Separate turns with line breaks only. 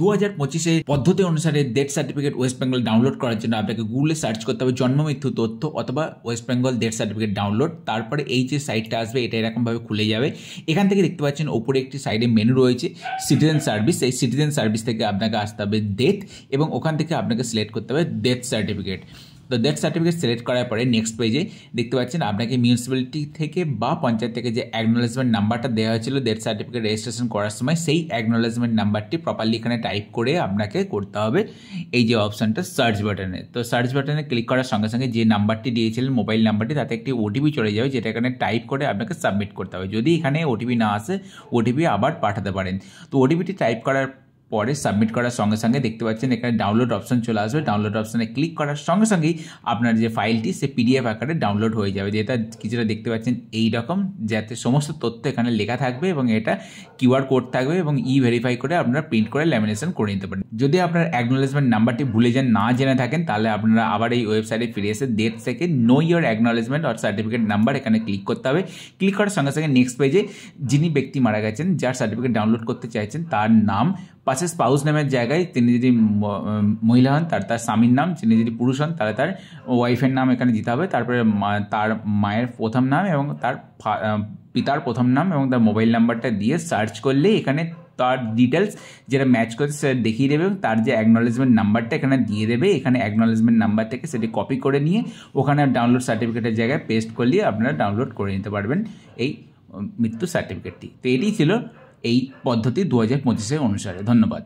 2025 পদ্ধতি অনুসারে death certificate West Bengal download করার জন্য আপনাকে গুগলে সার্চ করতে হবে জন্ম মৃত্যু তথ্য অথবা West Bengal death certificate download. তারপরে এই যে সাইটটা আসবে এটা এরকমভাবে খুলে যাবে। এখান থেকে দেখতে পাচ্ছেন ওপরে একটি সাইডে মেনু রয়েছে সিটিজেন সার্ভিস। এই সিটিজেন সার্ভিস থেকে আপনাকে আসতে হবে ডেথ এবং ওখান থেকে আপনাকে সিলেক্ট করতে হবে ডেথ সার্টিফিকেট। তো ডেথ সার্টিফিকেট সিলেক্ট করার পরে নেক্সট পেজে দেখতে পাচ্ছেন আপনাকে মিউনিসিপ্যালিটি থেকে বা পঞ্চায়েত থেকে যে অ্যাকনোলেজমেন্ট নাম্বারটা দেওয়া হয়েছিল ডেথ সার্টিফিকেট রেজিস্ট্রেশন করার সময় সেই অ্যাকনোলেজমেন্ট নাম্বারটি প্রপারলি এখানে টাইপ করে আপনাকে করতে হবে এই যে অপশানটা সার্চ বাটনে। তো সার্চ বাটনে ক্লিক করার সঙ্গে সঙ্গে যে নাম্বারটি দিয়েছিলেন মোবাইল নাম্বারটি তাতে একটি ওটিপি চলে যাবে, যেটা এখানে টাইপ করে আপনাকে সাবমিট করতে হবে। যদি এখানে ওটিপি না আসে ওটিপি আবার পাঠাতে পারেন। তো ওটিপিটি টাইপ করার পরে সাবমিট করার সঙ্গে সঙ্গে দেখতে পাচ্ছেন এখানে ডাউনলোড অপশন চলে আসবে। ডাউনলোড অপশানে ক্লিক করার সঙ্গে সঙ্গেই আপনার যে ফাইলটি সে পিডিএফ আকারে ডাউনলোড হয়ে যাবে, যেটা কিছুটা দেখতে পাচ্ছেন এই রকম, যাতে সমস্ত তথ্য এখানে লেখা থাকবে এবং এটা কিউআর কোড থাকবে এবং ভেরিফাই করে আপনারা প্রিন্ট করে ল্যামিনেশন করে নিতে পারেন। যদি আপনার অ্যাকনোলেজমেন্ট নাম্বারটি ভুলে যান, না জেনে থাকেন, তাহলে আপনারা আবার এই ওয়েবসাইটে ফিরে এসে ডেট থেকে know your acknowledgement or certificate number এখানে ক্লিক করতে হবে। ক্লিক করার সঙ্গে সঙ্গে নেক্সট পেজে যিনি ব্যক্তি মারা গেছেন যার সার্টিফিকেট ডাউনলোড করতে চাইছেন তার নাম, পাশে স্পাউস নামের জায়গায় তিনি যদি মহিলা হন তার স্বামীর নাম, তিনি যদি পুরুষ হন তাহলে তার ওয়াইফের নাম এখানে দিতে হবে। তারপরে তার মায়ের প্রথম নাম এবং তার পিতার প্রথম নাম এবং তার মোবাইল নাম্বারটা দিয়ে সার্চ করলে এখানে তার ডিটেলস যেটা ম্যাচ করছে সেটা দেখিয়ে দেবে এবং তার যে অ্যাকনোলেজমেন্ট নাম্বারটা এখানে দিয়ে দেবে। এখানে অ্যাকনোলেজমেন্ট নাম্বার থেকে সেটি কপি করে নিয়ে ওখানে ডাউনলোড সার্টিফিকেটের জায়গায় পেস্ট করলে আপনারা ডাউনলোড করে নিতে পারবেন এই মৃত্যু সার্টিফিকেটটি। তো এটি ছিল এই পদ্ধতি 2025 অনুসারে। ধন্যবাদ।